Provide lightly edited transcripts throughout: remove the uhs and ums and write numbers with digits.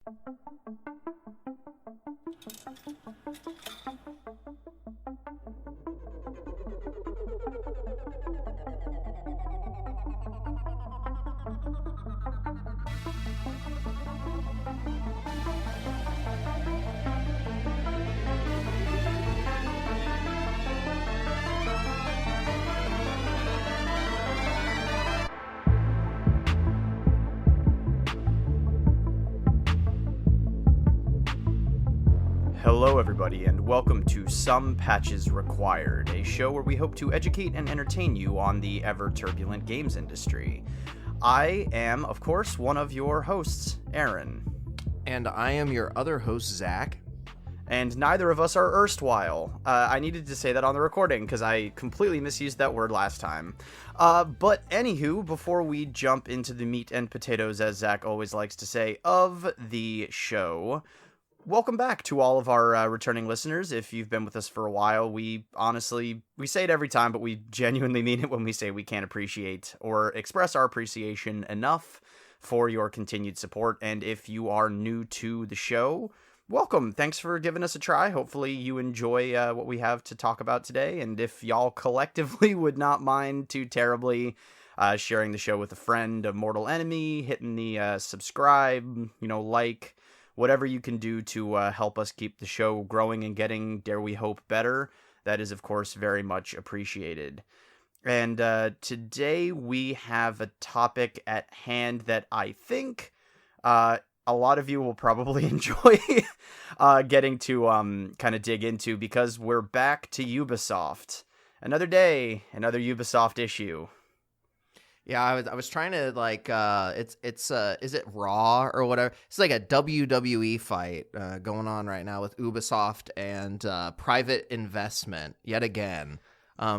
Hello everybody, and welcome to Some Patches Required, a show where we hope to educate and entertain you on the ever-turbulent games industry. I am, of course, one of your hosts, Aaron. And I am your other host, Zach. And neither of us are erstwhile. I needed to say that on the recording, because I completely misused that word last time. But anywho, before we jump into the meat and potatoes, as Zach always likes to say, of the show, welcome back to all of our returning listeners. If you've been with us for a while, we say it every time, but we genuinely mean it when we say we can't appreciate or express our appreciation enough for your continued support. And if you are new to the show, welcome. Thanks for giving us a try. Hopefully you enjoy what we have to talk about today. And if y'all collectively would not mind too terribly sharing the show with a friend, a mortal enemy, hitting the subscribe, like, whatever you can do to help us keep the show growing and getting, dare we hope, better, that is, of course, very much appreciated. And today we have a topic at hand that I think a lot of you will probably enjoy getting to kind of dig into, because we're back to Ubisoft. Another day, another Ubisoft issue. Yeah, I was trying to is it Raw or whatever? It's like a WWE fight going on right now with Ubisoft and private investment yet again.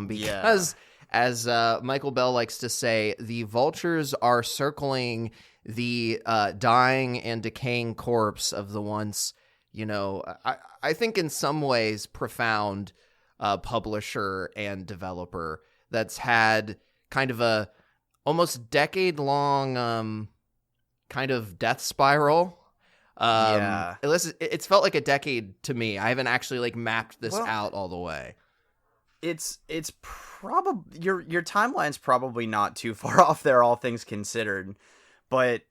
Because as Michael Bell likes to say, the vultures are circling the dying and decaying corpse of the once, I think in some ways profound publisher and developer that's had kind of a almost decade-long kind of death spiral. It's felt like a decade to me. I haven't actually mapped this out all the way. It's probably your timeline's probably not too far off there, all things considered. But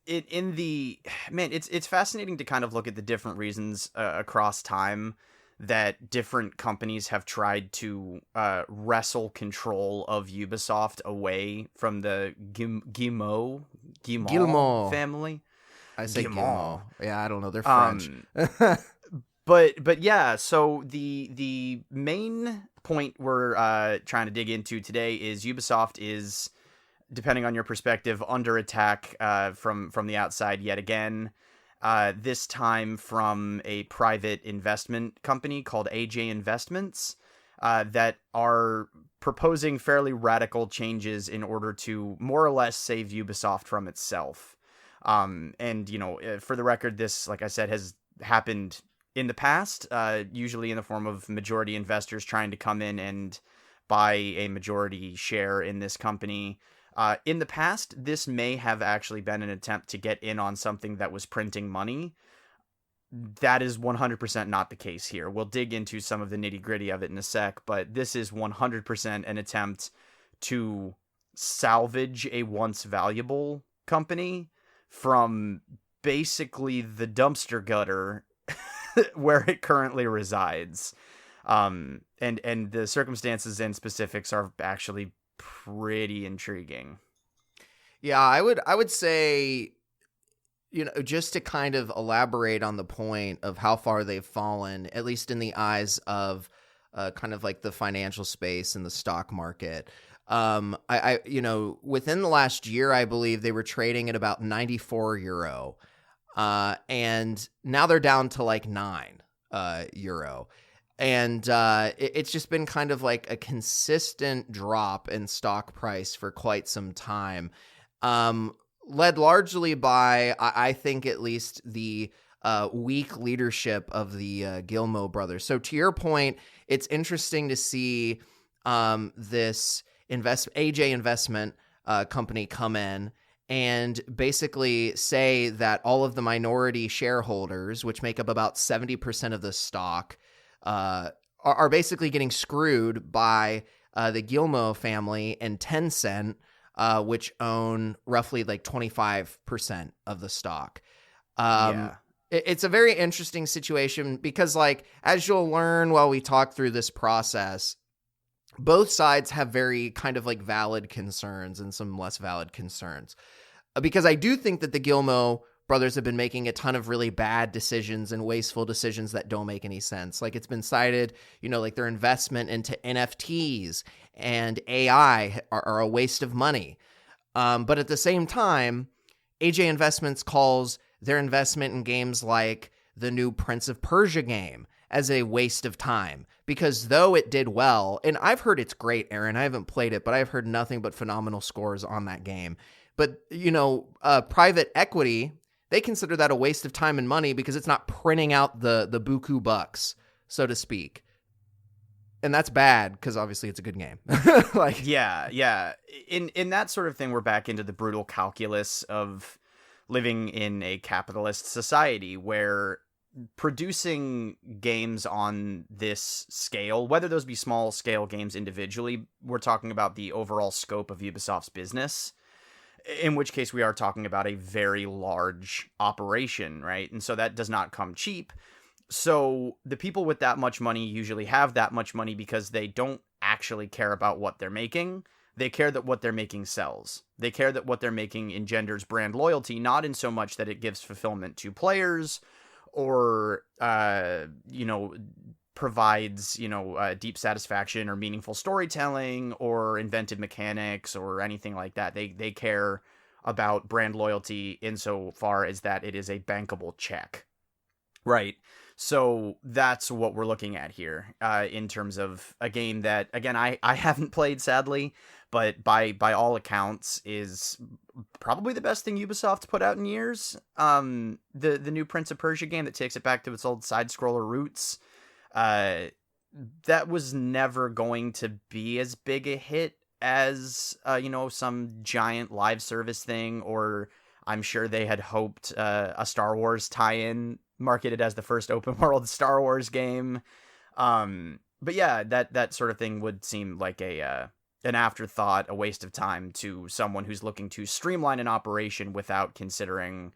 it's fascinating to kind of look at the different reasons across time that different companies have tried to wrestle control of Ubisoft away from the Guillemot family. I say Guillemot. Yeah, I don't know. They're French. But yeah, so the main point we're trying to dig into today is Ubisoft is, depending on your perspective, under attack from the outside yet again. This time from a private investment company called AJ Investments that are proposing fairly radical changes in order to more or less save Ubisoft from itself. For the record, this, like I said, has happened in the past, usually in the form of majority investors trying to come in and buy a majority share in this company. In the past, this may have actually been an attempt to get in on something that was printing money. That is 100% not the case here. We'll dig into some of the nitty-gritty of it in a sec, but this is 100% an attempt to salvage a once valuable company from basically the dumpster gutter where it currently resides. And the circumstances and specifics are actually pretty intriguing. Yeah, I would say, just to kind of elaborate on the point of how far they've fallen, at least in the eyes of kind of like the financial space and the stock market. I within the last year, I believe they were trading at about €94, and now they're down to like €9. And it's just been kind of like a consistent drop in stock price for quite some time, led largely by, I think at least, the weak leadership of the Guillemot brothers. So to your point, it's interesting to see this AJ investment company come in and basically say that all of the minority shareholders, which make up about 70% of the stock, are basically getting screwed by the Guillemot family and Tencent, which own roughly like 25% of the stock. Yeah. It's a very interesting situation because, like, as you'll learn while we talk through this process, both sides have very kind of like valid concerns and some less valid concerns. Because I do think that the Guillemot brothers have been making a ton of really bad decisions and wasteful decisions that don't make any sense. Like, it's been cited, like their investment into NFTs and AI are a waste of money. But at the same time, AJ Investments calls their investment in games like the new Prince of Persia game as a waste of time, because though it did well, and I've heard it's great, Aaron, I haven't played it, but I've heard nothing but phenomenal scores on that game. But, private equity, they consider that a waste of time and money because it's not printing out the buku bucks, so to speak. And that's bad because obviously it's a good game. Yeah. In that sort of thing, we're back into the brutal calculus of living in a capitalist society where producing games on this scale, whether those be small scale games individually, we're talking about the overall scope of Ubisoft's business, in which case we are talking about a very large operation, right? And so that does not come cheap. So the people with that much money usually have that much money because they don't actually care about what they're making. They care that what they're making sells. They care that what they're making engenders brand loyalty, not in so much that it gives fulfillment to players or, provides, deep satisfaction or meaningful storytelling or inventive mechanics or anything like that. They care about brand loyalty insofar as that it is a bankable check, right? So that's what we're looking at here in terms of a game that, again, I haven't played, sadly, but by all accounts is probably the best thing Ubisoft put out in years. The new Prince of Persia game that takes it back to its old side-scroller roots. That was never going to be as big a hit as, some giant live service thing, or I'm sure they had hoped a Star Wars tie-in marketed as the first open world Star Wars game. But yeah, that sort of thing would seem like an afterthought, a waste of time to someone who's looking to streamline an operation without considering,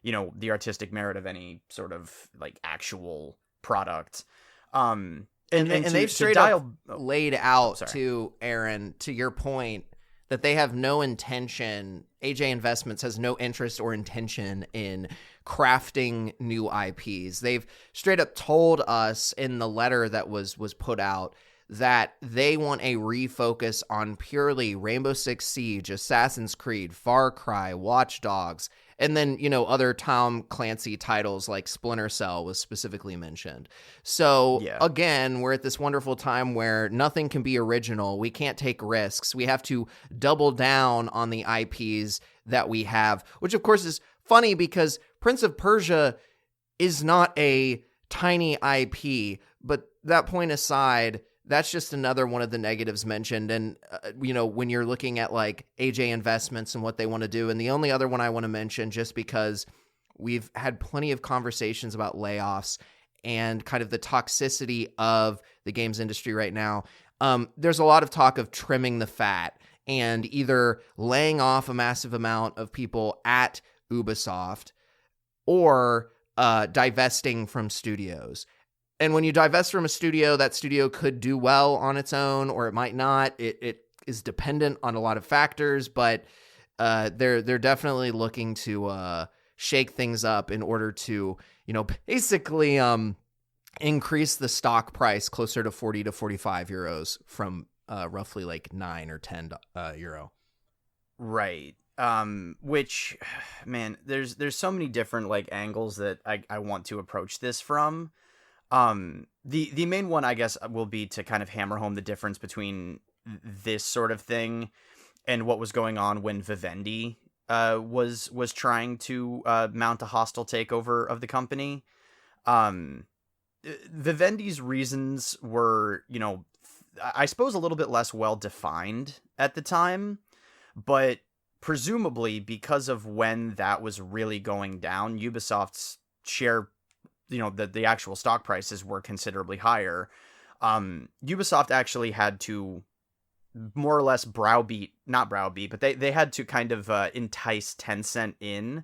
the artistic merit of any sort of like actual product. And they've straight up laid out to Aaron, to your point, that they have no intention, AJ Investments has no interest or intention in crafting new IPs. They've straight up told us in the letter that was put out that they want a refocus on purely Rainbow Six Siege, Assassin's Creed, Far Cry, Watch Dogs, and then, other Tom Clancy titles like Splinter Cell was specifically mentioned. So, Again, we're at this wonderful time where nothing can be original. We can't take risks. We have to double down on the IPs that we have, which, of course, is funny because Prince of Persia is not a tiny IP. But that point aside, that's just another one of the negatives mentioned. And, when you're looking at like AJ Investments and what they want to do. And the only other one I want to mention, just because we've had plenty of conversations about layoffs and kind of the toxicity of the games industry right now. There's a lot of talk of trimming the fat and either laying off a massive amount of people at Ubisoft or divesting from studios. And when you divest from a studio, that studio could do well on its own, or it might not. It is dependent on a lot of factors, but they're definitely looking to shake things up in order to, basically increase the stock price closer to 40 to 45 euros from roughly like 9 or 10 euro. Right. Which, man, there's so many different like angles that I want to approach this from. The main one, I guess, will be to kind of hammer home the difference between this sort of thing and what was going on when Vivendi was trying to mount a hostile takeover of the company. Vivendi's reasons were, I suppose a little bit less well defined at the time, but presumably because of when that was really going down, Ubisoft's share, the actual stock prices were considerably higher. Ubisoft actually had to more or less not browbeat, but they had to kind of entice Tencent in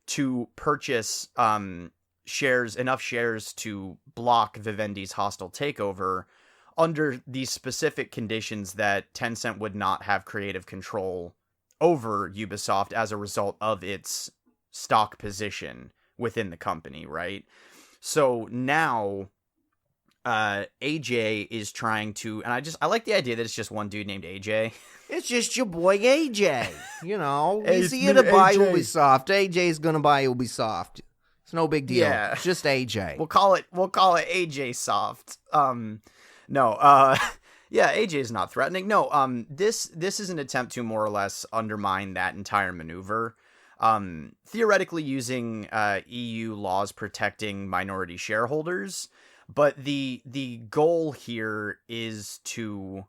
to purchase enough shares to block Vivendi's hostile takeover under these specific conditions that Tencent would not have creative control over Ubisoft as a result of its stock position within the company, right? So now AJ is trying to, and I like the idea that it's just one dude named AJ. It's just your boy AJ. He's Hey, here to buy AJ. Ubisoft. AJ's gonna buy Ubisoft. It's no big deal. Yeah. It's just AJ. We'll call it AJ Soft. No, yeah, AJ is not threatening. No, this is an attempt to more or less undermine that entire maneuver. Theoretically using EU laws protecting minority shareholders, but the goal here is to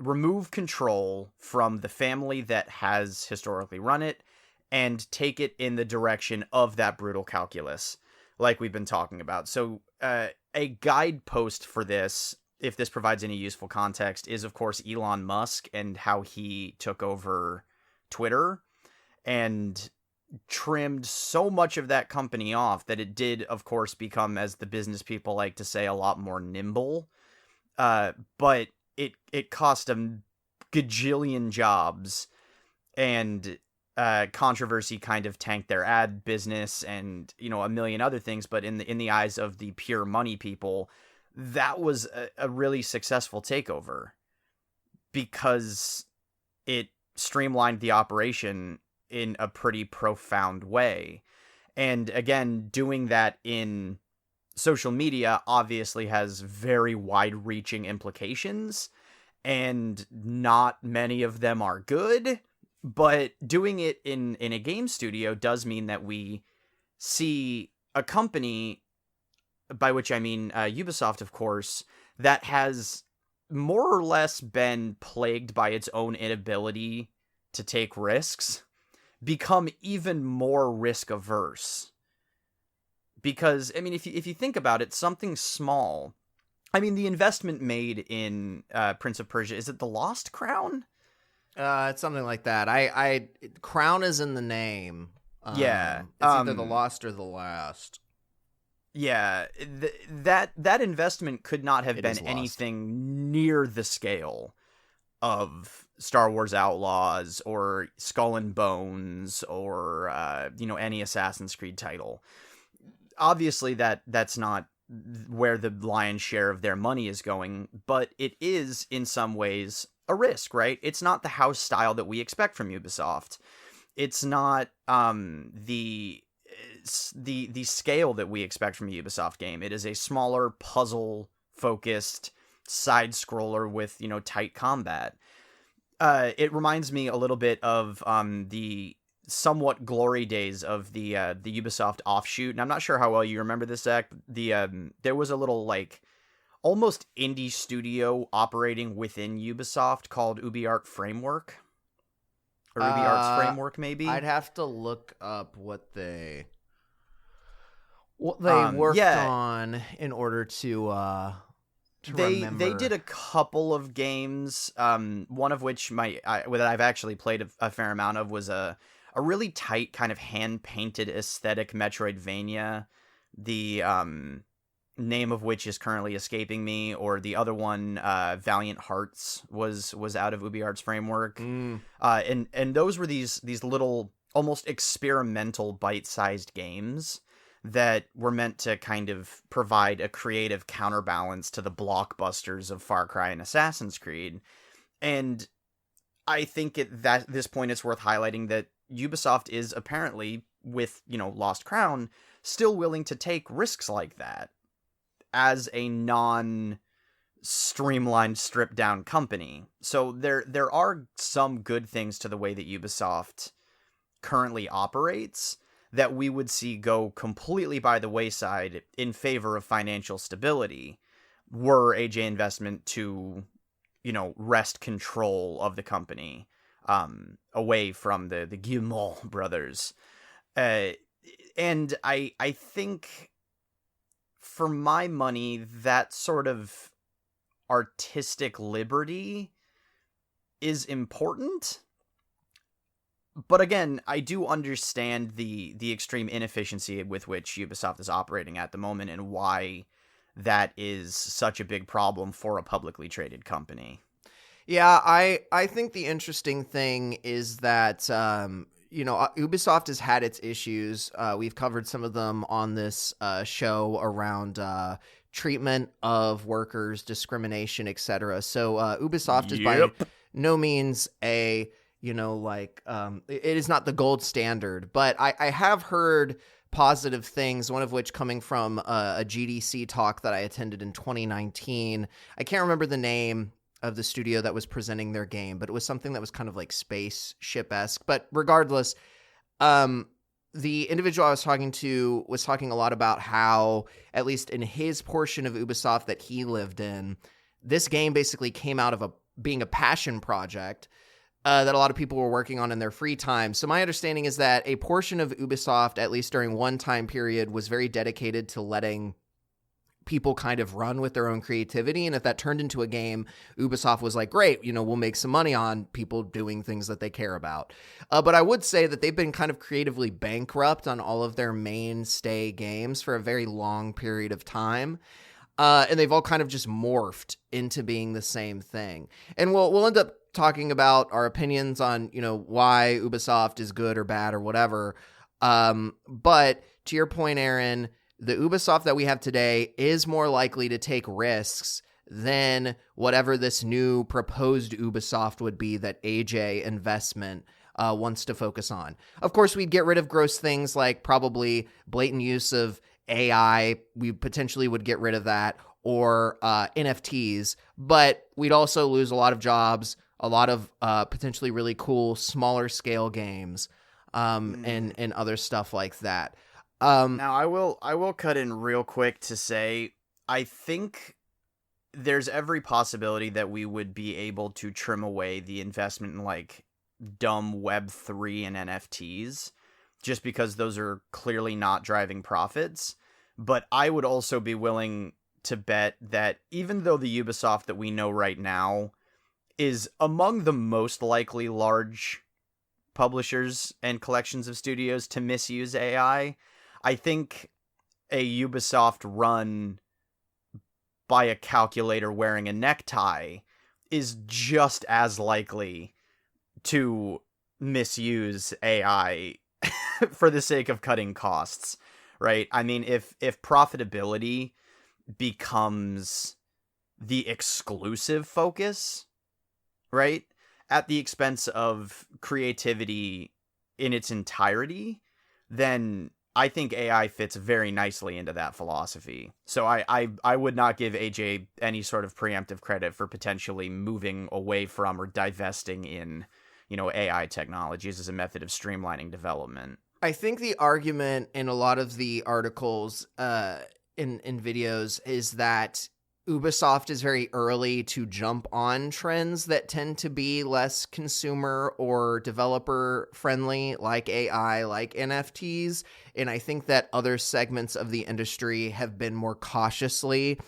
remove control from the family that has historically run it and take it in the direction of that brutal calculus, like we've been talking about. So a guidepost for this, if this provides any useful context, is of course Elon Musk and how he took over Twitter and trimmed so much of that company off that it did, of course, become, as the business people like to say, a lot more nimble. But it cost them gajillion jobs, and controversy kind of tanked their ad business and a million other things. But in the eyes of the pure money people, that was a really successful takeover because it streamlined the operation in a pretty profound way. And again, doing that in social media obviously has very wide-reaching implications, and not many of them are good, but doing it in a game studio does mean that we see a company, by which I mean Ubisoft, of course, that has more or less been plagued by its own inability to take risks, become even more risk averse. Because, I mean, if you think about it, something small, I mean, the investment made in Prince of Persia, is it the Lost Crown? It's something like that. Crown is in the name. Yeah. It's either the Lost or the Last. Yeah, that investment could not have been is lost. anything near the scale of Star Wars Outlaws or Skull and Bones or any Assassin's Creed title. Obviously that's not where the lion's share of their money is going, but it is in some ways a risk, right? It's not the house style that we expect from Ubisoft. It's not the scale that we expect from a Ubisoft game. It is a smaller, puzzle focused side scroller with tight combat. It reminds me a little bit of the somewhat glory days of the Ubisoft offshoot, and I'm not sure how well you remember this, Zach. There was a little almost indie studio operating within Ubisoft called Ubi Art Framework, or Ubi Arts Framework, maybe. I'd have to look up what they worked on in order to remember. They did a couple of games, one of which that I've actually played a fair amount of was a really tight kind of hand-painted aesthetic Metroidvania, the name of which is currently escaping me, or the other one, Valiant Hearts, was out of Ubi Arts Framework. And those were these little almost experimental bite-sized games that were meant to kind of provide a creative counterbalance to the blockbusters of Far Cry and Assassin's Creed. And I think at this point it's worth highlighting that Ubisoft is apparently, with, Lost Crown, still willing to take risks like that as a non-streamlined, stripped-down company. So there are some good things to the way that Ubisoft currently operates that we would see go completely by the wayside in favor of financial stability were AJ Investment to, wrest control of the company. away from the Guillemot brothers. And I think, for my money, that sort of artistic liberty is important. But again, I do understand the extreme inefficiency with which Ubisoft is operating at the moment, and why that is such a big problem for a publicly traded company. Yeah, I think the interesting thing is that, Ubisoft has had its issues. We've covered some of them on this show around treatment of workers, discrimination, etc. So Ubisoft is by no means it is not the gold standard, but I have heard positive things, one of which coming from a GDC talk that I attended in 2019. I can't remember the name of the studio that was presenting their game, but it was something that was kind of like spaceship-esque. But regardless, the individual I was talking to was talking a lot about how, at least in his portion of Ubisoft that he lived in, this game basically came out of being a passion project that a lot of people were working on in their free time. So my understanding is that a portion of Ubisoft, at least during one time period, was very dedicated to letting people kind of run with their own creativity. And if that turned into a game, Ubisoft was like, great, we'll make some money on people doing things that they care about. But I would say that they've been kind of creatively bankrupt on all of their mainstay games for a very long period of time. And they've all kind of just morphed into being the same thing. And we'll end up talking about our opinions on, why Ubisoft is good or bad or whatever. But to your point, Aaron, the Ubisoft that we have today is more likely to take risks than whatever this new proposed Ubisoft would be that AJ Investment wants to focus on. Of course, we'd get rid of gross things like probably blatant use of AI. We potentially would get rid of that, or NFTs, but we'd also lose a lot of jobs, a lot of potentially really cool smaller scale games, and other stuff like that. Now I will cut in real quick to say, I think there's every possibility that we would be able to trim away the investment in like dumb Web3 and NFTs, just because those are clearly not driving profits. But I would also be willing to bet that even though the Ubisoft that we know right now is among the most likely large publishers and collections of studios to misuse AI, I think a Ubisoft run by a calculator wearing a necktie is just as likely to misuse AI for the sake of cutting costs, right? I mean, if profitability becomes the exclusive focus, right, at the expense of creativity in its entirety, then I think AI fits very nicely into that philosophy. So I would not give AJ any sort of preemptive credit for potentially moving away from or divesting in, AI technologies as a method of streamlining development. I think the argument in a lot of the articles in videos is that Ubisoft is very early to jump on trends that tend to be less consumer or developer friendly, like AI, like NFTs. And I think that other segments of the industry have been more cautiously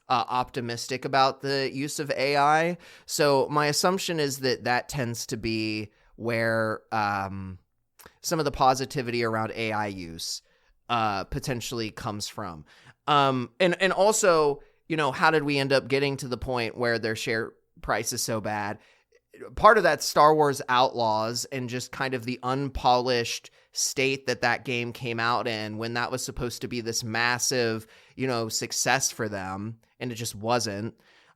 optimistic about the use of AI. So my assumption is that tends to be where some of the positivity around AI use potentially comes from. And also, how did we end up getting to the point where their share price is so bad? Part of that Star Wars Outlaws and just kind of the unpolished state that game came out in, when that was supposed to be this massive, success for them, and it just wasn't.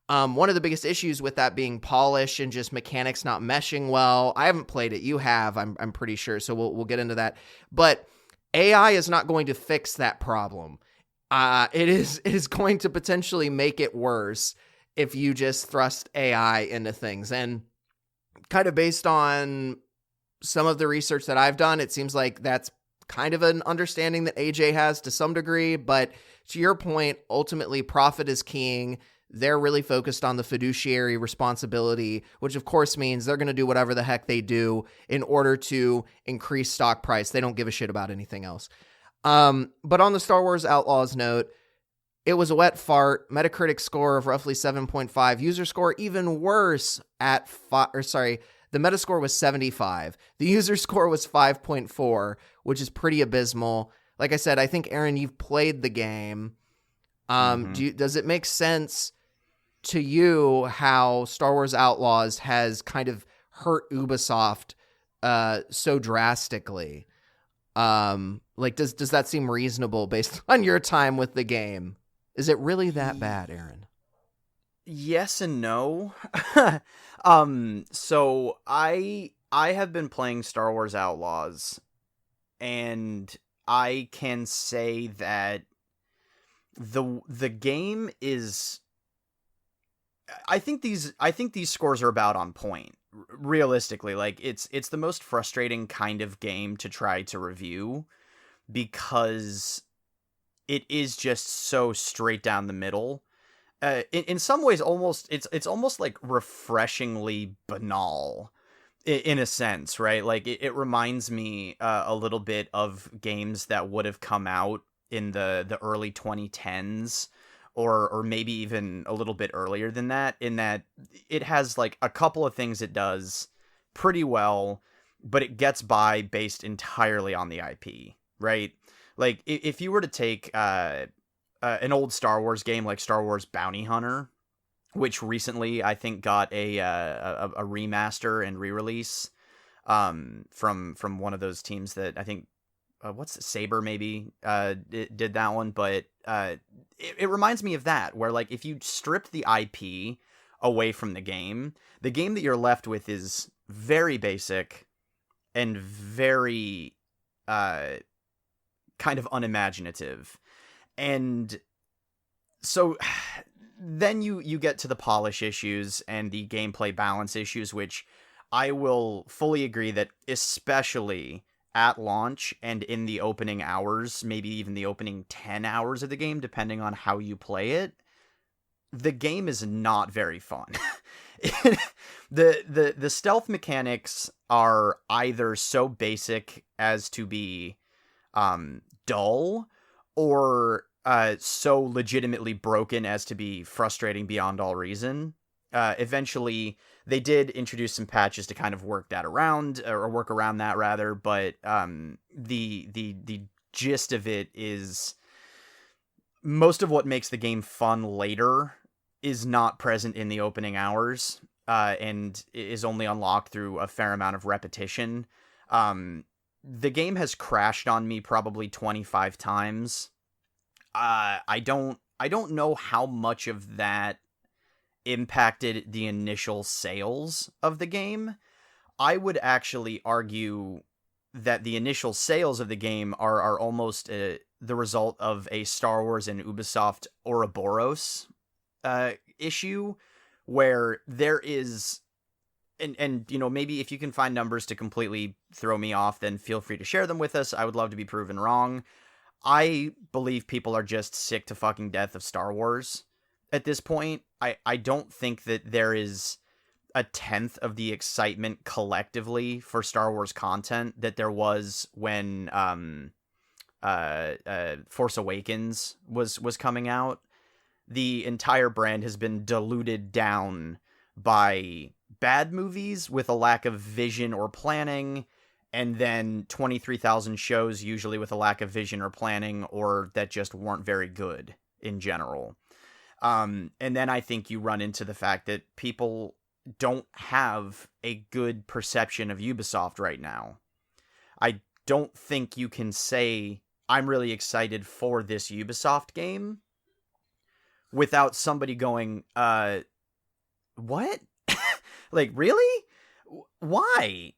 One of the biggest issues with that being polished and just mechanics not meshing well. I haven't played it. You have, I'm pretty sure. So we'll get into that. But AI is not going to fix that problem. It is going to potentially make it worse if you just thrust AI into things. And kind of based on some of the research that I've done, it seems like that's kind of an understanding that AJ has to some degree. But to your point, ultimately profit is king. they're really focused on the fiduciary responsibility, which of course means they're going to do whatever the heck they do in order to increase stock price. They don't give a shit about anything else. But on the Star Wars Outlaws note, it was a wet fart. Metacritic score of roughly 7.5. User score even worse at the Metascore was 75. The user score was 5.4, which is pretty abysmal. Like I said, I think, Aaron, you've played the game. Does it make sense to you how Star Wars Outlaws has kind of hurt Ubisoft so drastically? Does that seem reasonable based on your time with the game? Is it really that bad, Aaron? Yes and no. So I have been playing Star Wars Outlaws, and I can say that the game is, I think these scores are about on point. Realistically, like it's the most frustrating kind of game to try to review, because it is just so straight down the middle. In some ways, it's almost like refreshingly banal, in a sense, right? Like it reminds me a little bit of games that would have come out in the early 2010s, or maybe even a little bit earlier than that, in that it has like a couple of things it does pretty well, but it gets by based entirely on the IP, right? Like, if you were to take an old Star Wars game like Star Wars Bounty Hunter, which recently I think got a remaster and re-release from one of those teams that I think Saber maybe did that one, but it reminds me of that, where like if you stripped the IP away from the game that you're left with is very basic and very kind of unimaginative. And so then you get to the polish issues and the gameplay balance issues, which I will fully agree that, especially at launch and in the opening hours, maybe even the opening 10 hours of the game, depending on how you play it, the game is not very fun. The stealth mechanics are either so basic as to be dull, or so legitimately broken as to be frustrating beyond all reason. Eventually, they did introduce some patches to kind of work around that rather, but the gist of it is most of what makes the game fun later is not present in the opening hours, and is only unlocked through a fair amount of repetition. The game has crashed on me probably 25 times. I don't know how much of that impacted the initial sales of the game. I would actually argue that the initial sales of the game are almost the result of a Star Wars and Ubisoft Ouroboros issue, where there is, and you know, maybe if you can find numbers to completely throw me off, then feel free to share them with us. I would love to be proven wrong. I believe people are just sick to fucking death of Star Wars at this point. I don't think that there is a tenth of the excitement collectively for Star Wars content that there was when Force Awakens was coming out. The entire brand has been diluted down by bad movies with a lack of vision or planning, and then 23,000 shows usually with a lack of vision or planning, or that just weren't very good in general. And then I think you run into the fact that people don't have a good perception of Ubisoft right now. I don't think you can say, I'm really excited for this Ubisoft game, without somebody going, what? Like, really? Why?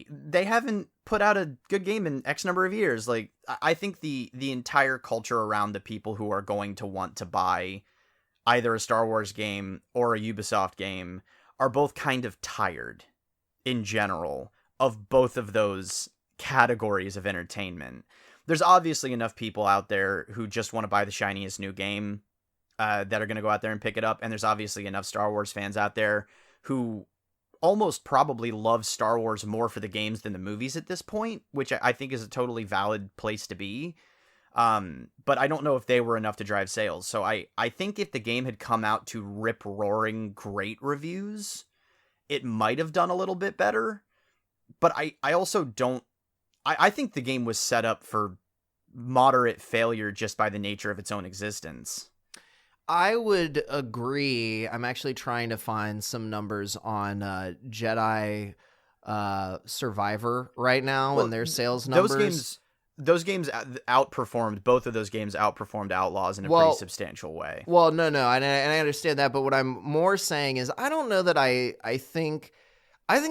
They haven't put out a good game in X number of years. Like, I think the entire culture around the people who are going to want to buy either a Star Wars game or a Ubisoft game are both kind of tired in general of both of those categories of entertainment. There's obviously enough people out there who just want to buy the shiniest new game, that are going to go out there and pick it up. And there's obviously enough Star Wars fans out there who almost probably love Star Wars more for the games than the movies at this point, which I think is a totally valid place to be. But I don't know if they were enough to drive sales. So I think if the game had come out to rip-roaring great reviews, it might have done a little bit better. But I also don't... I think the game was set up for moderate failure just by the nature of its own existence. I would agree. I'm actually trying to find some numbers on Jedi Survivor right now and their sales numbers. Those games outperformed, both of those games outperformed Outlaws in a pretty substantial way. Well, no, and I understand that, but what I'm more saying is I don't know that I think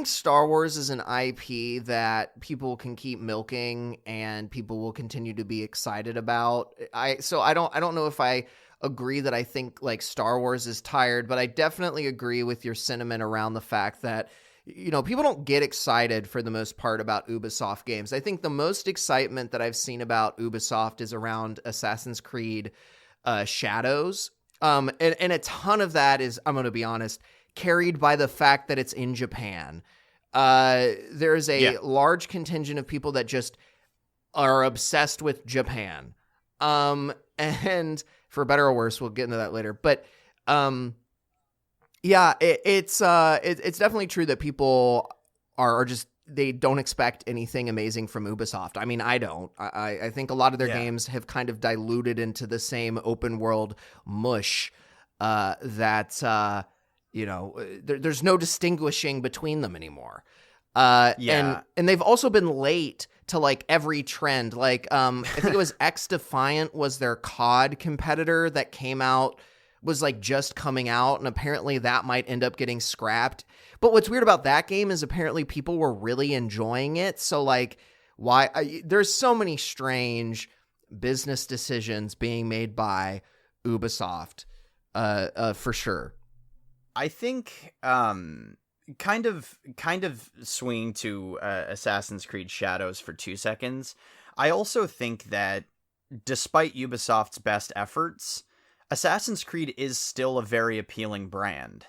Star Wars is an IP that people can keep milking and people will continue to be excited about. I don't know if I agree that I think like Star Wars is tired, but I definitely agree with your sentiment around the fact that, you know, people don't get excited for the most part about Ubisoft games. I think the most excitement that I've seen about Ubisoft is around Assassin's Creed Shadows. And a ton of that is, I'm going to be honest, carried by the fact that it's in Japan. There's a large contingent of people that just are obsessed with Japan. And for better or worse, we'll get into that later. But it's definitely true that people are just, they don't expect anything amazing from Ubisoft. I mean, I don't. I think a lot of their games have kind of diluted into the same open world mush that there's no distinguishing between them anymore. And they've also been late to like every trend. Like I think it was X Defiant was their COD competitor that came out, was like just coming out, and apparently that might end up getting scrapped. But what's weird about that game is apparently people were really enjoying it. So like there's so many strange business decisions being made by Ubisoft for sure. I think kind of swinging to Assassin's Creed Shadows for 2 seconds. I also think that despite Ubisoft's best efforts, Assassin's Creed is still a very appealing brand.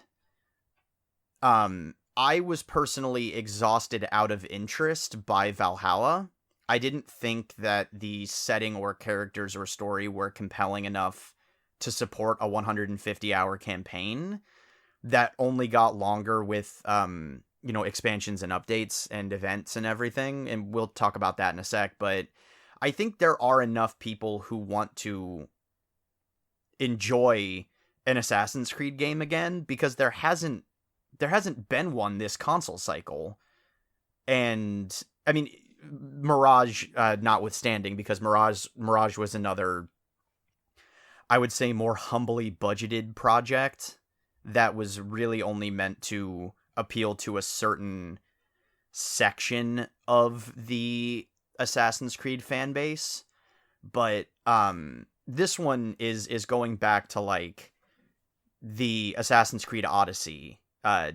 I was personally exhausted out of interest by Valhalla. I didn't think that the setting or characters or story were compelling enough to support a 150-hour campaign that only got longer with, expansions and updates and events and everything. And we'll talk about that in a sec. But I think there are enough people who want to enjoy an Assassin's Creed game again, because there hasn't been one this console cycle. And I mean, Mirage notwithstanding, because Mirage was another, I would say, more humbly budgeted project that was really only meant to appeal to a certain section of the Assassin's Creed fan base. But this one is going back to like the Assassin's Creed Odyssey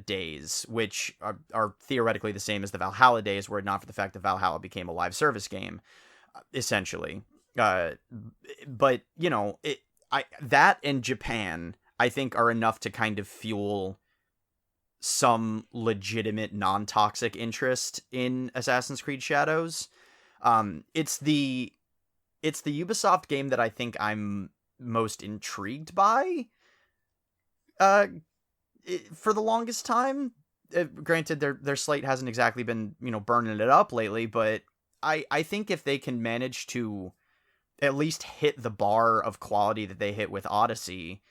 days, which are theoretically the same as the Valhalla days, were it not for the fact that Valhalla became a live service game, essentially. But that and Japan, I think, are enough to kind of fuel some legitimate non-toxic interest in Assassin's Creed Shadows. It's the Ubisoft game that I think I'm most intrigued by for the longest time. Granted, their slate hasn't exactly been, burning it up lately, but I think if they can manage to at least hit the bar of quality that they hit with Odyssey,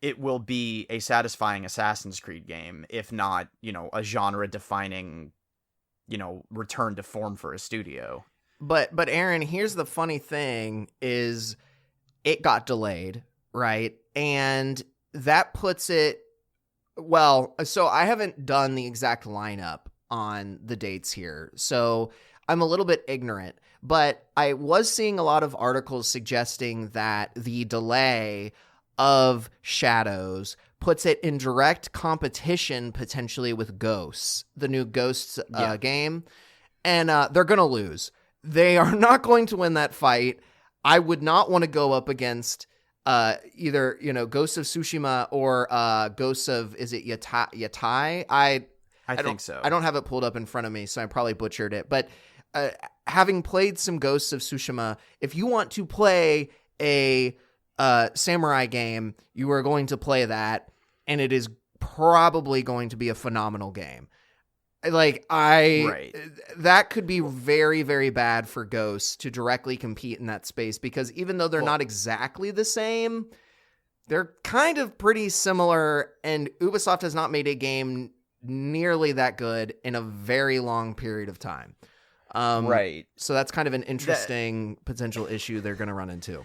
it will be a satisfying Assassin's Creed game, if not, a genre-defining, return to form for a studio. But Aaron, here's the funny thing is it got delayed, right? And that puts it, so I haven't done the exact lineup on the dates here, so I'm a little bit ignorant, but I was seeing a lot of articles suggesting that the delay of Shadows puts it in direct competition potentially with Ghosts, the new Ghosts game, and they're going to lose. They are not going to win that fight. I would not want to go up against either, Ghosts of Tsushima or Ghosts of, is it Yatai? I think so. I don't have it pulled up in front of me, so I probably butchered it. But having played some Ghosts of Tsushima, if you want to play a samurai game, you are going to play that, and it is probably going to be a phenomenal game. That could be very, very bad for Ghosts to directly compete in that space, because even though they're not exactly the same, they're kind of pretty similar, and Ubisoft has not made a game nearly that good in a very long period of time. Right. So that's kind of an interesting potential issue they're going to run into.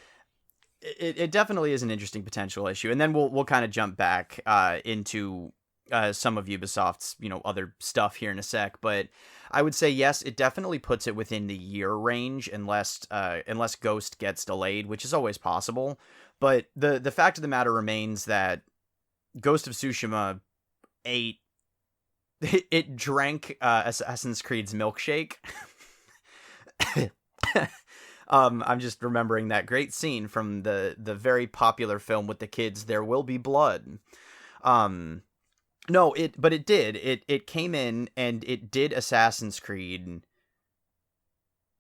It definitely is an interesting potential issue, and then we'll kind of jump back into some of Ubisoft's other stuff here in a sec. But I would say yes, it definitely puts it within the year range, unless Ghost gets delayed, which is always possible. But the fact of the matter remains that Ghost of Tsushima it drank Assassin's Creed's milkshake. I'm just remembering that great scene from the very popular film with the kids, There Will Be Blood. No, it did. It came in and it did Assassin's Creed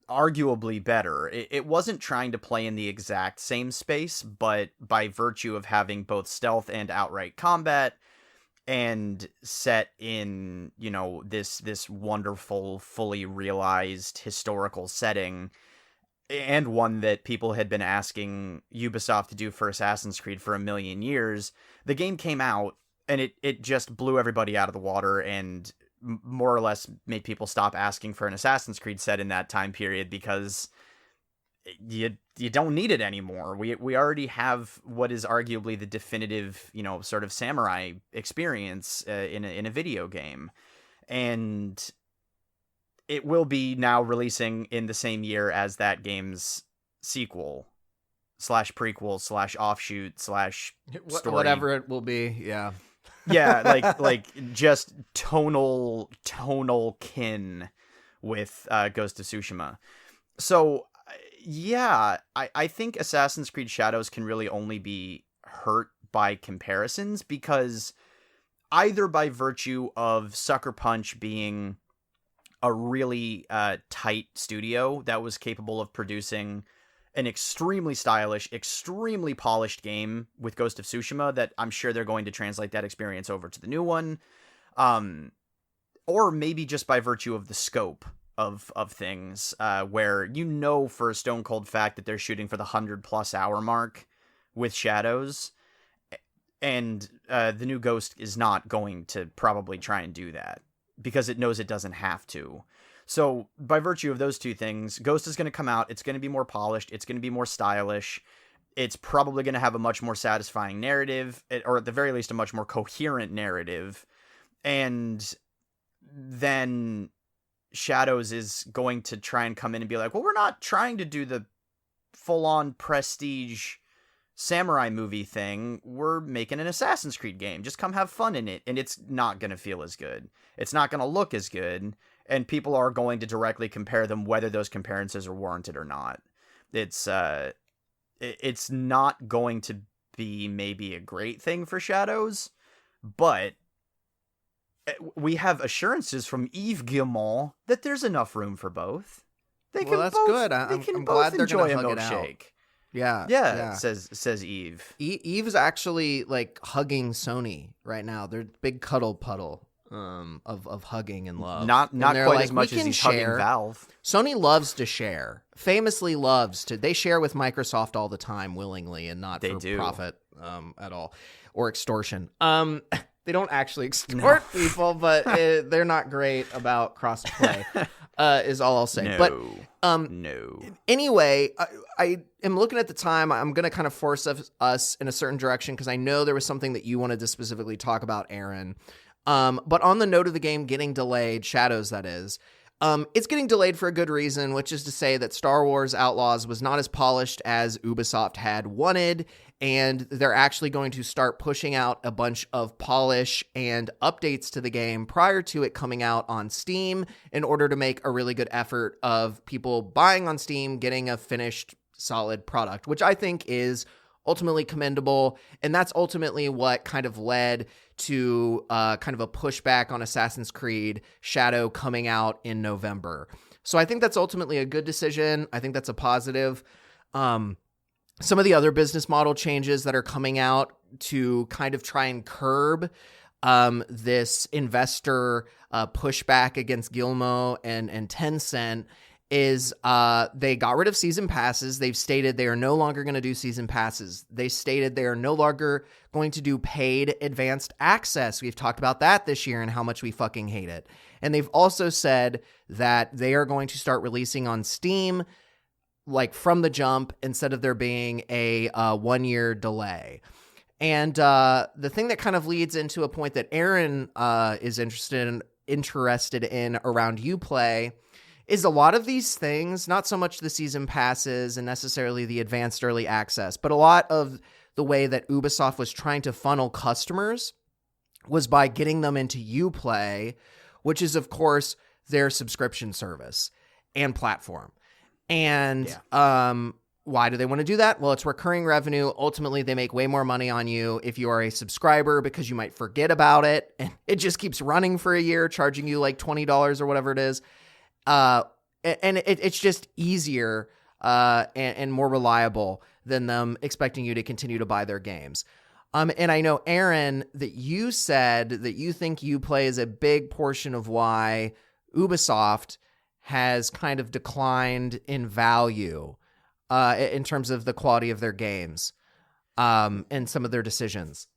arguably better. It wasn't trying to play in the exact same space, but by virtue of having both stealth and outright combat, and set in, this wonderful, fully realized historical setting, and one that people had been asking Ubisoft to do for Assassin's Creed for a million years, the game came out, and it just blew everybody out of the water, and more or less made people stop asking for an Assassin's Creed set in that time period, because you don't need it anymore. We already have what is arguably the definitive, sort of samurai experience in a video game. And it will be now releasing in the same year as that game's sequel / prequel / offshoot / story. Whatever it will be. Yeah. Yeah. Like just tonal kin with Ghost of Tsushima. So yeah, I think Assassin's Creed Shadows can really only be hurt by comparisons, because either by virtue of Sucker Punch being a really tight studio that was capable of producing an extremely stylish, extremely polished game with Ghost of Tsushima, that I'm sure they're going to translate that experience over to the new one, or maybe just by virtue of the scope of things, where for a stone cold fact that they're shooting for the 100+ hour mark with Shadows, and the new Ghost is not going to probably try and do that, because it knows it doesn't have to. So by virtue of those two things, Ghost is going to come out, it's going to be more polished, it's going to be more stylish, it's probably going to have a much more satisfying narrative, or at the very least a much more coherent narrative, and then Shadows is going to try and come in and be like, well, we're not trying to do the full-on prestige samurai movie thing, we're making an Assassin's Creed game, just come have fun in it. And it's not going to feel as good, it's not going to look as good, and people are going to directly compare them, whether those comparisons are warranted or not. It's not going to be maybe a great thing for Shadows, but we have assurances from Yves Guillemot that there's enough room for both. That's good. I'm glad they're going to hug it out. Yeah. Says Yves. Yves actually hugging Sony right now. They're big cuddle puddle of hugging and love. Not quite as much as he's hugging Valve. Sony loves to share. Famously loves to. They share with Microsoft all the time, willingly, and not for profit at all, or extortion. They don't actually extort people, but they're not great about cross-play, is all I'll say. No. But no. Anyway, I am looking at the time. I'm going to kind of force us in a certain direction, because I know there was something that you wanted to specifically talk about, Aaron. But on the note of the game getting delayed, Shadows that is, it's getting delayed for a good reason, which is to say that Star Wars Outlaws was not as polished as Ubisoft had wanted, and they're actually going to start pushing out a bunch of polish and updates to the game prior to it coming out on Steam, in order to make a really good effort of people buying on Steam, getting a finished solid product, which I think is ultimately commendable. And that's ultimately what kind of led to kind of a pushback on Assassin's Creed Shadow coming out in November. So I think that's ultimately a good decision. I think that's a positive. Some of the other business model changes that are coming out to kind of try and curb this investor pushback against Guillemot and Tencent is they got rid of season passes. They've stated they are no longer going to do season passes. They stated they are no longer going to do paid advanced access. We've talked about that this year and how much we fucking hate it. And they've also said that they are going to start releasing on Steam like from the jump instead of there being a 1-year delay. And the thing that kind of leads into a point that Aaron is interested in around Uplay is a lot of these things, not so much the season passes and necessarily the advanced early access, but a lot of the way that Ubisoft was trying to funnel customers was by getting them into Uplay, which is, of course, their subscription service and platform. And why do they want to do that? Well, it's recurring revenue. Ultimately, they make way more money on you if you are a subscriber because you might forget about it. And it just keeps running for a year, charging you like $20 or whatever it is. And it's just easier and more reliable than them expecting you to continue to buy their games. And I know, Aaron, that you said that you think Uplay is a big portion of why Ubisoft has kind of declined in value in terms of the quality of their games and some of their decisions.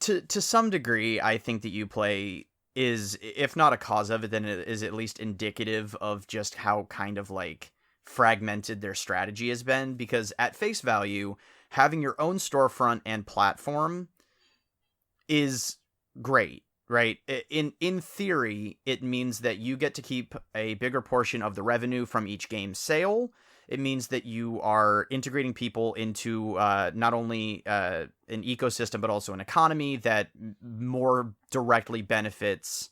To some degree, I think that Uplay is, if not a cause of it, then it is at least indicative of just how kind of like fragmented their strategy has been. Because at face value, having your own storefront and platform is great. Right. In theory, it means that you get to keep a bigger portion of the revenue from each game sale. It means that you are integrating people into not only an ecosystem, but also an economy that more directly benefits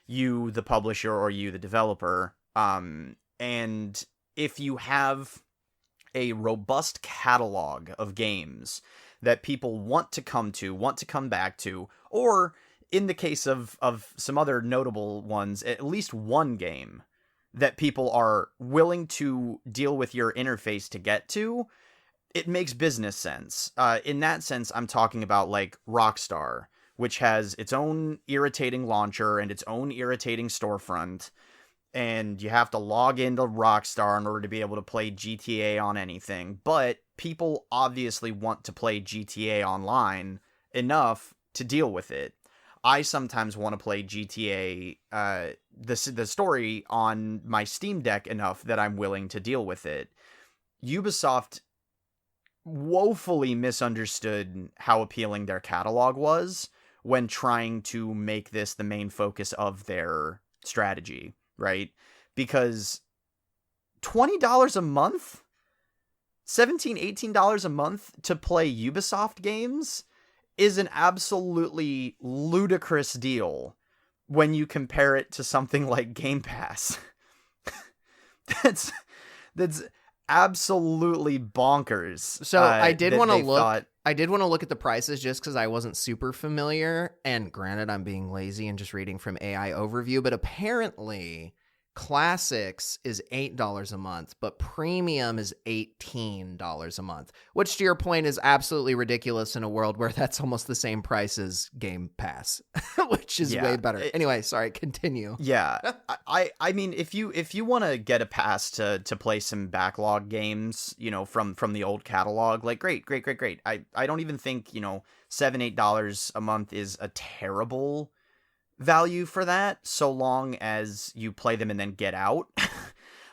you, the publisher, or you, the developer. And if you have a robust catalog of games that people want to come back to, or in the case of some other notable ones, at least one game that people are willing to deal with your interface to get to, it makes business sense. In that sense, I'm talking about like Rockstar, which has its own irritating launcher and its own irritating storefront, and you have to log into Rockstar in order to be able to play GTA on anything. But people obviously want to play GTA Online enough to deal with it. I sometimes want to play GTA, the story on my Steam Deck enough that I'm willing to deal with it. Ubisoft woefully misunderstood how appealing their catalog was when trying to make this the main focus of their strategy, right? Because $20 a month, $17, $18 a month to play Ubisoft games is an absolutely ludicrous deal when you compare it to something like Game Pass. that's absolutely bonkers. So I did want to look at the prices just because I wasn't super familiar. And granted, I'm being lazy and just reading from AI Overview, but apparently Classics is $8 a month, but Premium is $18 a month, which to your point is absolutely ridiculous in a world where that's almost the same price as Game Pass, which is way better. Anyway, sorry, continue. Yeah. I mean, if you want to get a pass to play some backlog games, you know, from the old catalog, like great. I don't even think, you know, $7-8 a month is a terrible value for that, so long as you play them and then get out.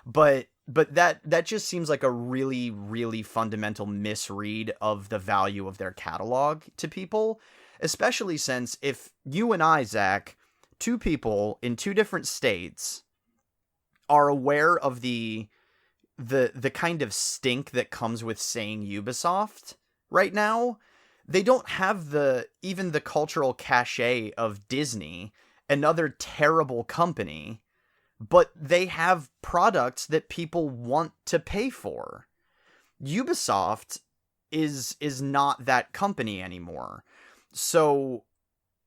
but that just seems like a really, really fundamental misread of the value of their catalog to people, especially since if you and I, Zach, two people in two different states, are aware of the kind of stink that comes with saying Ubisoft right now, they don't have even the cultural cachet of Disney, another terrible company, but they have products that people want to pay for. Ubisoft is not that company anymore. So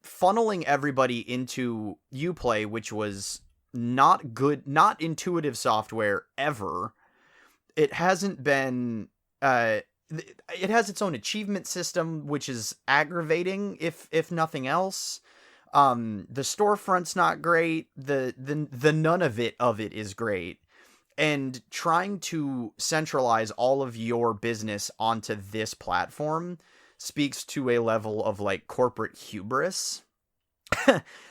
funneling everybody into Uplay, which was not good, not intuitive software ever. It hasn't been it has its own achievement system, which is aggravating if nothing else. The storefront's not great. The none of it is great. And trying to centralize all of your business onto this platform speaks to a level of like corporate hubris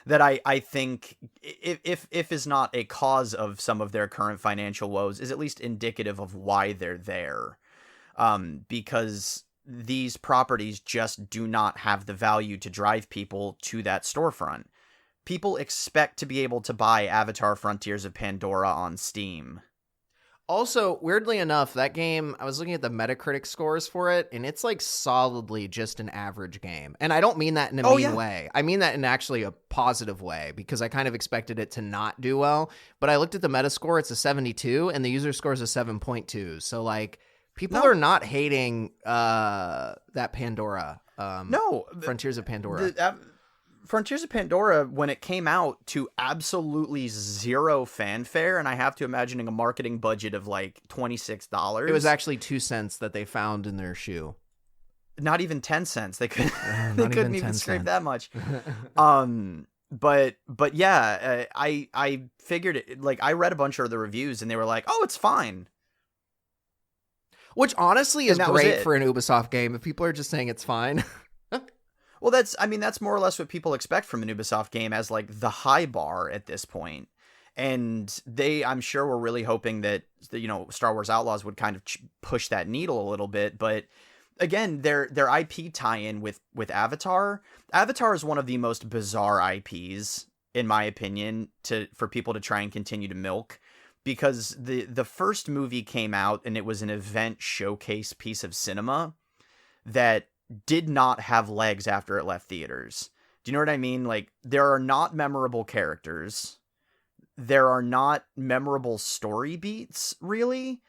that I think if is not a cause of some of their current financial woes, is at least indicative of why they're there. Because these properties just do not have the value to drive people to that storefront. People expect to be able to buy Avatar: Frontiers of Pandora on Steam. Also, weirdly enough, that game, I was looking at the Metacritic scores for it, and it's like solidly just an average game. And I don't mean that in a mean way. I mean that in actually a positive way, because I kind of expected it to not do well. But I looked at the Metascore, it's a 72, and the user score is a 7.2. So, like, people are not hating that Pandora. Frontiers of Pandora. Frontiers of Pandora, when it came out, to absolutely zero fanfare, and I have to imagining a marketing budget of like $26. It was actually 2 cents that they found in their shoe. Not even 10 cents. They couldn't even scrape that much. But yeah, I figured it, like, I read a bunch of the reviews and they were like, oh, it's fine. Which honestly is great for an Ubisoft game if people are just saying it's fine. Well, that's more or less what people expect from an Ubisoft game as like the high bar at this point. And I'm sure were really hoping that, Star Wars Outlaws would kind of push that needle a little bit. But again, their IP tie-in with Avatar is one of the most bizarre IPs, in my opinion, for people to try and continue to milk. Because the first movie came out and it was an event showcase piece of cinema that did not have legs after it left theaters. Do you know what I mean? Like, there are not memorable characters. There are not memorable story beats, really.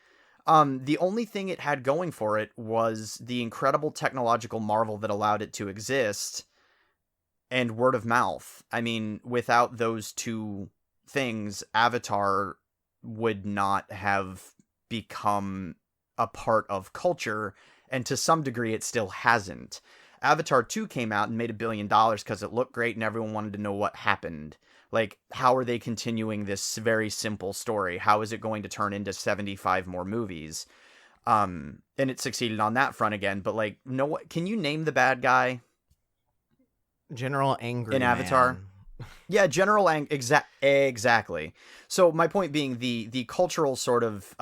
The only thing it had going for it was the incredible technological marvel that allowed it to exist and word of mouth. I mean, without those two things, Avatar would not have become a part of culture. And to some degree, it still hasn't. Avatar 2 came out and made $1 billion because it looked great and everyone wanted to know what happened. Like, how are they continuing this very simple story? How is it going to turn into 75 more movies? And it succeeded on that front again. But, like, can you name the bad guy? General Angry in Avatar? Man. Yeah, General exactly. So my point being the cultural sort of...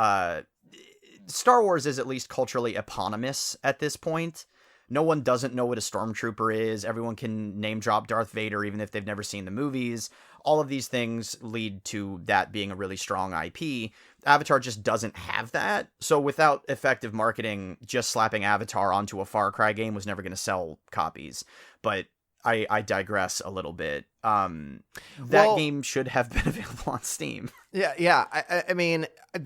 Star Wars is at least culturally eponymous at this point. No one doesn't know what a stormtrooper is. Everyone can name drop Darth Vader even if they've never seen the movies. All of these things lead to that being a really strong IP. Avatar just doesn't have that. So without effective marketing, just slapping Avatar onto a Far Cry game was never going to sell copies. But I digress a little bit. That game should have been available on Steam. Yeah. I mean,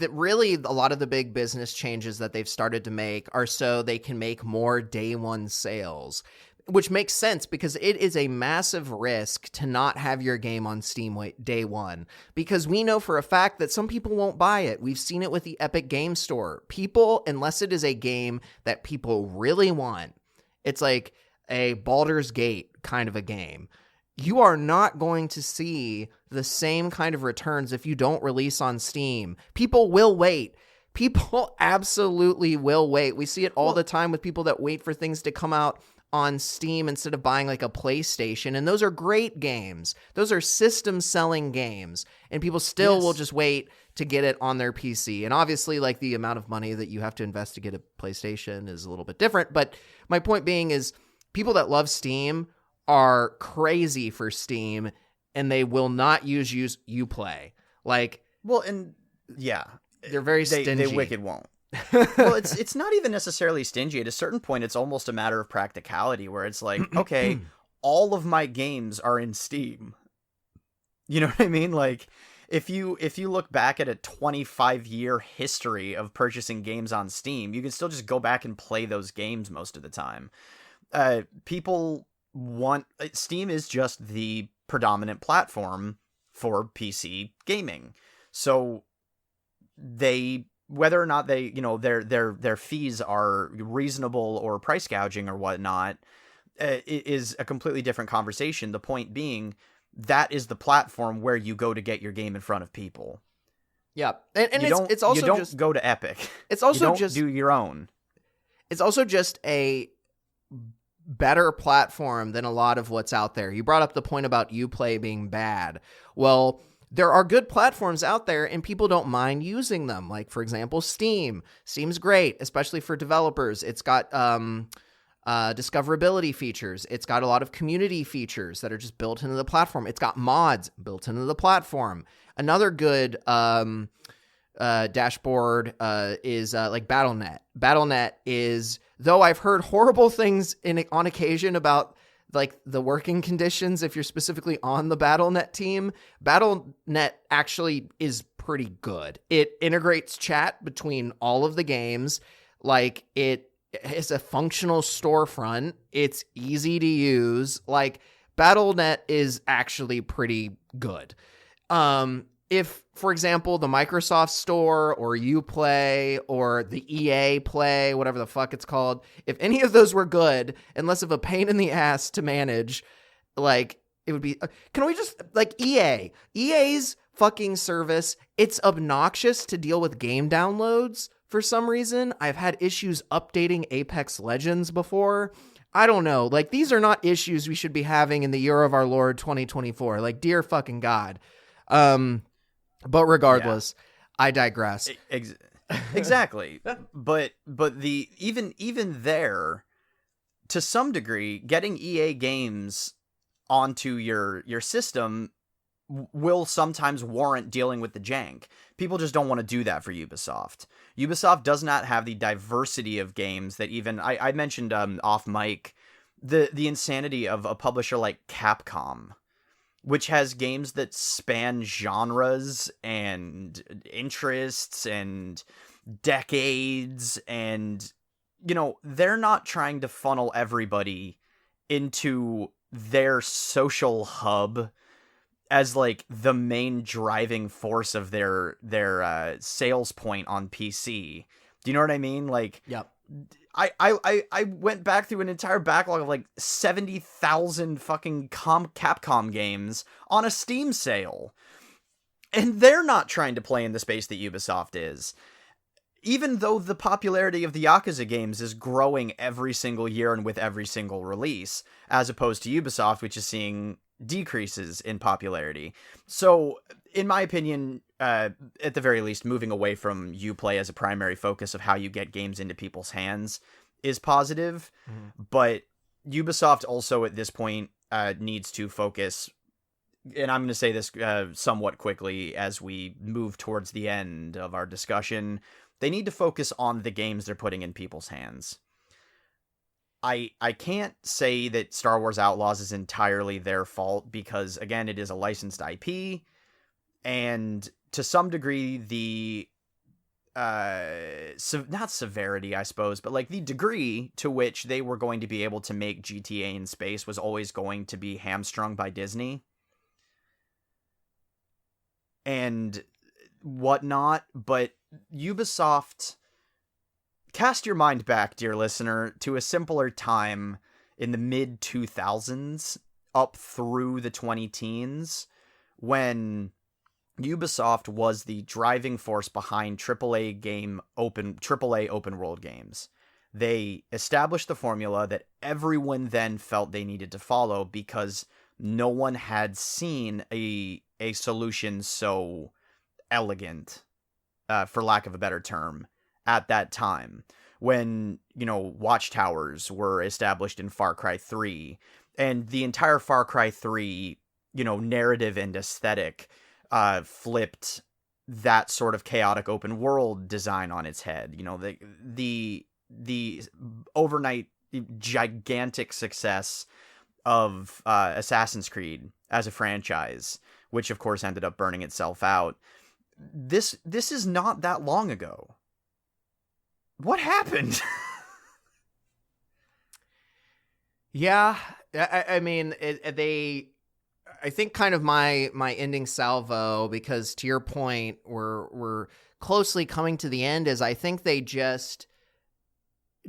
really, a lot of the big business changes that they've started to make are so they can make more day one sales, which makes sense because it is a massive risk to not have your game on Steam day one, because we know for a fact that some people won't buy it. We've seen it with the Epic Game Store. People, unless it is a game that people really want, it's like a Baldur's Gate kind of a game, you are not going to see the same kind of returns if you don't release on Steam. People will wait. People absolutely will wait. We see it all the time with people that wait for things to come out on Steam instead of buying like a PlayStation. And those are great games. Those are system selling games. And people still will just wait to get it on their PC. And obviously, like, the amount of money that you have to invest to get a PlayStation is a little bit different. But my point being is people that love Steam are crazy for Steam, and they will not use Uplay. Like, well, and yeah, they're very stingy. They wicked won't. Well, it's not even necessarily stingy. At a certain point, it's almost a matter of practicality, where it's like, okay, all of my games are in Steam. You know what I mean? Like, if you look back at a 25-year history of purchasing games on Steam, you can still just go back and play those games most of the time. People want Steam is just the predominant platform for PC gaming. So they, whether or not they, their fees are reasonable or price gouging or whatnot, is a completely different conversation. The point being, that is the platform where you go to get your game in front of people. Yeah, and it's also you don't just go to Epic. It's also you don't just do your own. It's also just a better platform than a lot of what's out there. You brought up the point about Uplay being bad. Well, there are good platforms out there and people don't mind using them. Like, for example, Steam. Steam's great, especially for developers. It's got discoverability features. It's got a lot of community features that are just built into the platform. It's got mods built into the platform. Another good dashboard is like Battle.net. Battle.net is, though I've heard horrible things on occasion about like the working conditions if you're specifically on the Battle.net team, Battle.net actually is pretty good. It integrates chat between all of the games. Like, it is a functional storefront. It's easy to use. Like, Battle.net is actually pretty good. If, for example, the Microsoft Store or Uplay or the EA Play, whatever the fuck it's called, if any of those were good and less of a pain in the ass to manage, like, it would be... Can we just... Like, EA's fucking service, it's obnoxious to deal with game downloads for some reason. I've had issues updating Apex Legends before. I don't know. Like, these are not issues we should be having in the year of our Lord 2024. Like, dear fucking God. But regardless, yeah. I digress. Exactly. but the even there, to some degree, getting EA games onto your system will sometimes warrant dealing with the jank. People just don't want to do that for Ubisoft. Ubisoft does not have the diversity of games that even I mentioned off mic, the insanity of a publisher like Capcom, which has games that span genres and interests and decades, and, they're not trying to funnel everybody into their social hub as, like, the main driving force of their sales point on PC. Do you know what I mean? Like, yep. I went back through an entire backlog of like 70,000 fucking Capcom games on a Steam sale. And they're not trying to play in the space that Ubisoft is. Even though the popularity of the Yakuza games is growing every single year and with every single release, as opposed to Ubisoft, which is seeing decreases in popularity. So, in my opinion, at the very least, moving away from Uplay as a primary focus of how you get games into people's hands is positive. Mm-hmm. But Ubisoft also at this point needs to focus, and I'm going to say this somewhat quickly as we move towards the end of our discussion, they need to focus on the games they're putting in people's hands. I can't say that Star Wars Outlaws is entirely their fault because, again, it is a licensed IP, and to some degree, the not severity, I suppose, but like the degree to which they were going to be able to make GTA in space was always going to be hamstrung by Disney and whatnot. But Ubisoft, cast your mind back, dear listener, to a simpler time in the mid 2000s up through the 2010s when Ubisoft was the driving force behind AAA open world games. They established the formula that everyone then felt they needed to follow because no one had seen a solution so elegant, for lack of a better term, at that time. When, Watchtowers were established in Far Cry 3, and the entire Far Cry 3, narrative and aesthetic flipped that sort of chaotic open world design on its head. The overnight gigantic success of Assassin's Creed as a franchise which of course ended up burning itself out. This is not that long ago. What happened? Yeah, I mean, I think kind of my ending salvo, because to your point, we're closely coming to the end, is I think they just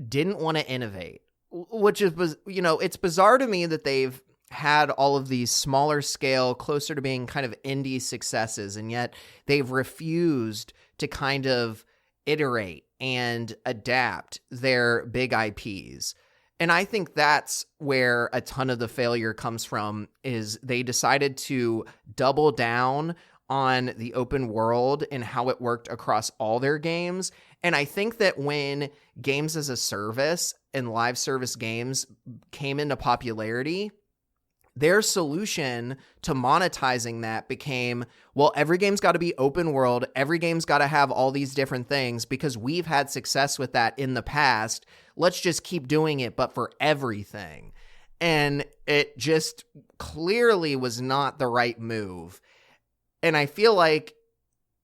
didn't want to innovate, which is, it's bizarre to me that they've had all of these smaller scale, closer to being kind of indie successes, and yet they've refused to kind of iterate and adapt their big IPs. And I think that's where a ton of the failure comes from, is they decided to double down on the open world and how it worked across all their games. And I think that when games as a service and live service games came into popularity, their solution to monetizing that became, well, every game's got to be open world. Every game's got to have all these different things because we've had success with that in the past. Let's just keep doing it, but for everything. And it just clearly was not the right move. And I feel like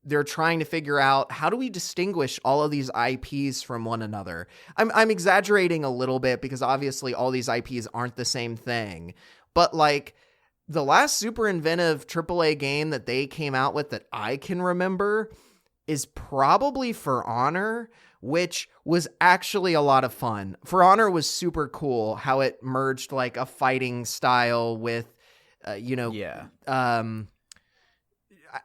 they're trying to figure out, how do we distinguish all of these IPs from one another? I'm exaggerating a little bit because obviously all these IPs aren't the same thing. But like the last super inventive AAA game that they came out with that I can remember is probably For Honor, which was actually a lot of fun. For Honor was super cool how it merged like a fighting style with, I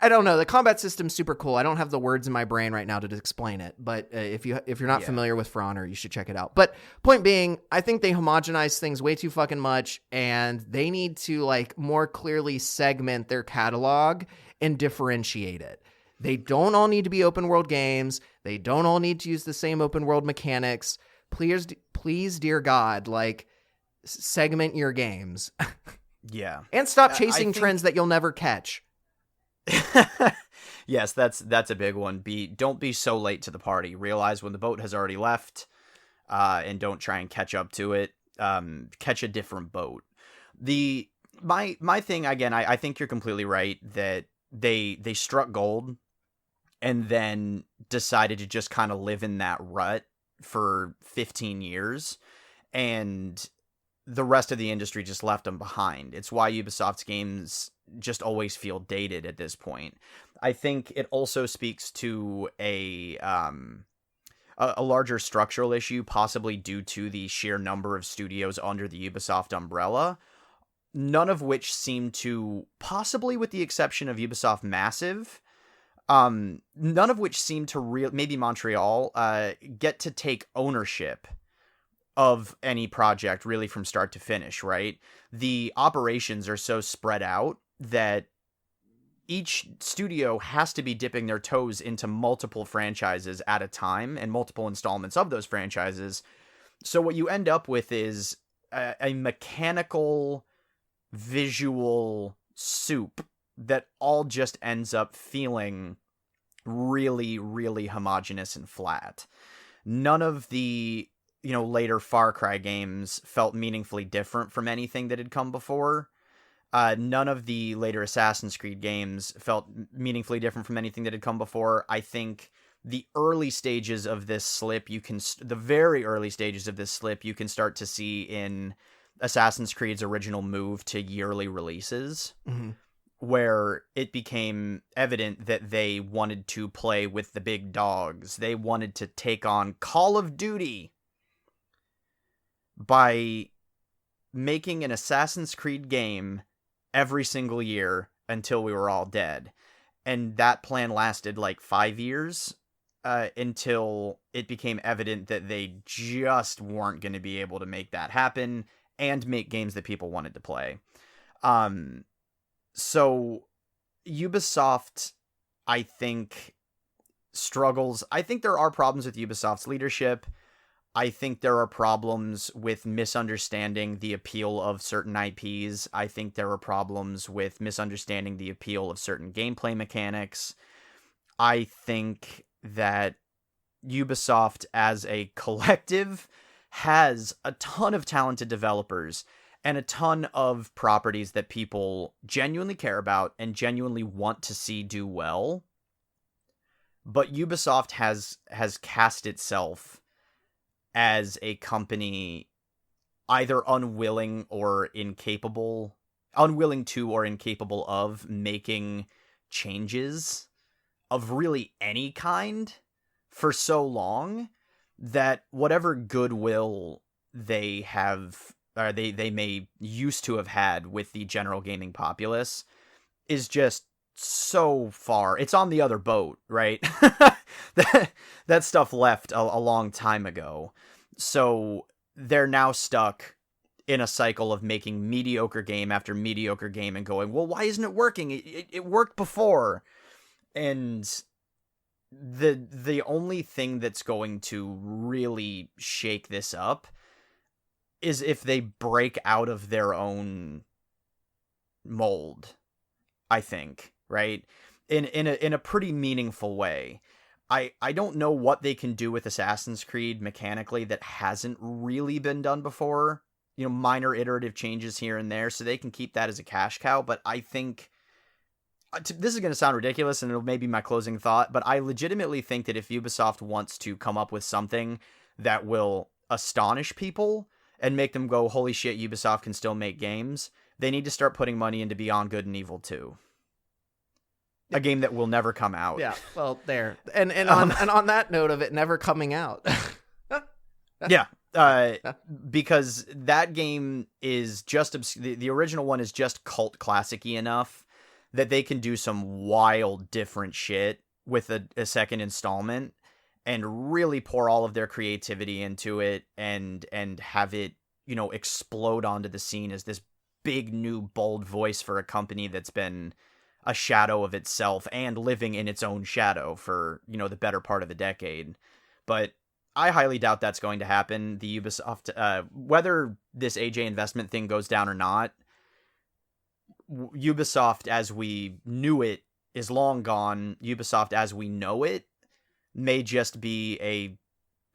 don't know. The combat system's super cool. I don't have the words in my brain right now to explain it, but if you're not familiar with For Honor, you should check it out. But point being, I think they homogenize things way too fucking much, and they need to like more clearly segment their catalog and differentiate it. They don't all need to be open world games. They don't all need to use the same open world mechanics. Please, dear God, like segment your games. Yeah. And stop chasing trends that you'll never catch. Yes, that's a big one. Don't be so late to the party. Realize when the boat has already left, and don't try and catch up to it. Catch a different boat. My thing again, I think you're completely right that they struck gold and then decided to just kind of live in that rut for 15 years, and the rest of the industry just left them behind. It's why Ubisoft's games just always feel dated at this point. I think it also speaks to a larger structural issue, possibly due to the sheer number of studios under the Ubisoft umbrella, none of which seem to, possibly with the exception of Ubisoft Massive, none of which seem to maybe Montreal, get to take ownership of any project really from start to finish, right? The operations are so spread out that each studio has to be dipping their toes into multiple franchises at a time and multiple installments of those franchises. So what you end up with is a mechanical visual soup that all just ends up feeling really, really homogenous and flat. None of the later Far Cry games felt meaningfully different from anything that had come before. None of the later Assassin's Creed games felt meaningfully different from anything that had come before. I think the early stages of this slip, the very early stages of this slip, you can start to see in Assassin's Creed's original move to yearly releases, where it became evident that they wanted to play with the big dogs. They wanted to take on Call of Duty by making an Assassin's Creed game every single year until we were all dead. And that plan lasted like 5 years until it became evident that they just weren't going to be able to make that happen and make games that people wanted to play. So Ubisoft, I think, struggles. I think there are problems with Ubisoft's leadership. I think there are problems with misunderstanding the appeal of certain IPs. I think there are problems with misunderstanding the appeal of certain gameplay mechanics. I think that Ubisoft as a collective has a ton of talented developers, and a ton of properties that people genuinely care about and genuinely want to see do well. But Ubisoft has cast itself as a company either unwilling to or incapable of making changes of really any kind for so long that whatever goodwill they have, or they may used to have had with the general gaming populace, is just so far. It's on the other boat, right? that stuff left a long time ago. So they're now stuck in a cycle of making mediocre game after mediocre game and going, well, why isn't it working? It worked before. And the only thing that's going to really shake this up is if they break out of their own mold, I think, right? In a pretty meaningful way. I don't know what they can do with Assassin's Creed mechanically that hasn't really been done before. Minor iterative changes here and there, so they can keep that as a cash cow. But I think this is going to sound ridiculous, and it'll maybe my closing thought, but I legitimately think that if Ubisoft wants to come up with something that will astonish people and make them go, holy shit, Ubisoft can still make games, they need to start putting money into Beyond Good and Evil 2. A game that will never come out. Yeah, well, there. And on that note of it never coming out. Yeah, because that game is just... the original one is just cult classic-y enough that they can do some wild different shit with a second installment and really pour all of their creativity into it and have it, explode onto the scene as this big, new, bold voice for a company that's been a shadow of itself and living in its own shadow for, the better part of a decade. But I highly doubt that's going to happen. The Ubisoft, whether this AJ investment thing goes down or not, Ubisoft as we knew it is long gone. Ubisoft as we know it may just be a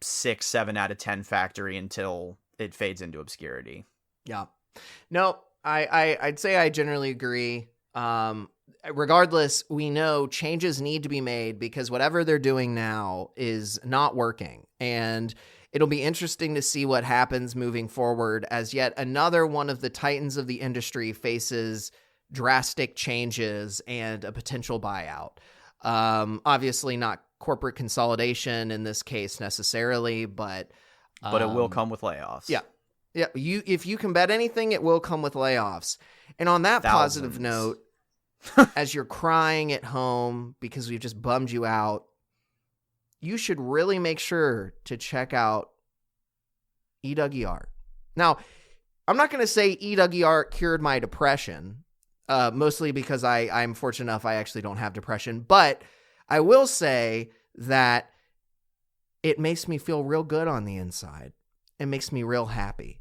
6-7 out of 10 factory until it fades into obscurity. Yeah. No, I'd say I generally agree. Regardless, we know changes need to be made because whatever they're doing now is not working. And it'll be interesting to see what happens moving forward as yet another one of the titans of the industry faces drastic changes and a potential buyout. Obviously not corporate consolidation in this case necessarily, but it will come with layoffs. Yeah. Yeah. If you can bet anything, it will come with layoffs. And on that positive note, as you're crying at home because we've just bummed you out, you should really make sure to check out eDougie Art. Now, I'm not going to say eDougie Art cured my depression, mostly because I'm fortunate enough I actually don't have depression, but I will say that it makes me feel real good on the inside. It makes me real happy.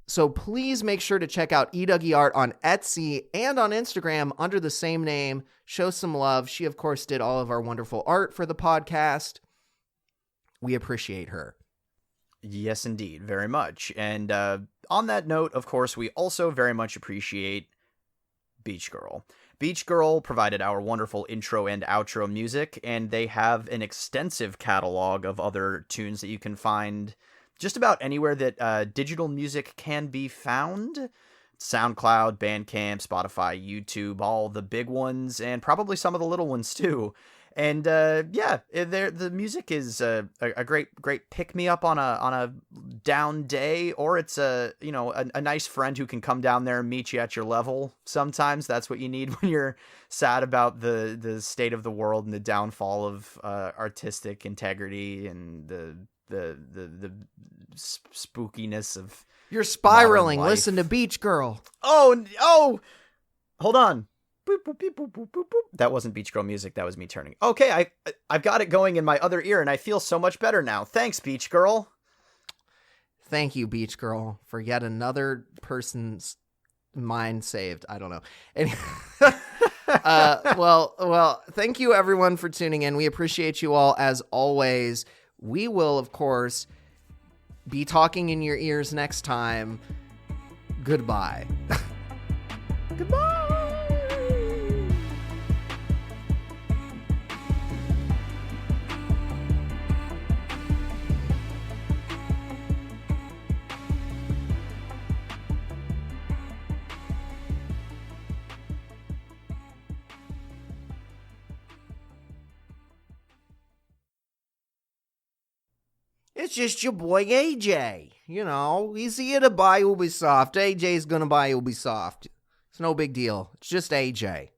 So please make sure to check out eDougie Art on Etsy and on Instagram under the same name. Show some love. She, of course, did all of our wonderful art for the podcast. We appreciate her. Yes, indeed. Very much. And on that note, of course, we also very much appreciate Beach Girl. Beach Girl provided our wonderful intro and outro music, and they have an extensive catalog of other tunes that you can find just about anywhere that digital music can be found. SoundCloud, Bandcamp, Spotify, YouTube, all the big ones, and probably some of the little ones too. And the music is a great pick me up on a down day, or it's a nice friend who can come down there and meet you at your level. Sometimes that's what you need when you're sad about the state of the world and the downfall of artistic integrity and the spookiness of you're spiraling. Listen to Beach Girl. Oh, hold on. Boop, boop, boop, boop, boop, boop, boop. That wasn't Beach Girl music. That was me turning. Okay, I've got it going in my other ear, and I feel so much better now. Thanks, Beach Girl. Thank you, Beach Girl, for yet another person's mind saved. I don't know. Well, thank you everyone for tuning in. We appreciate you all as always. We will, of course, be talking in your ears next time. Goodbye. Goodbye. It's just your boy AJ. You know, he's here to buy Ubisoft. AJ's gonna buy Ubisoft. It's no big deal. It's just AJ.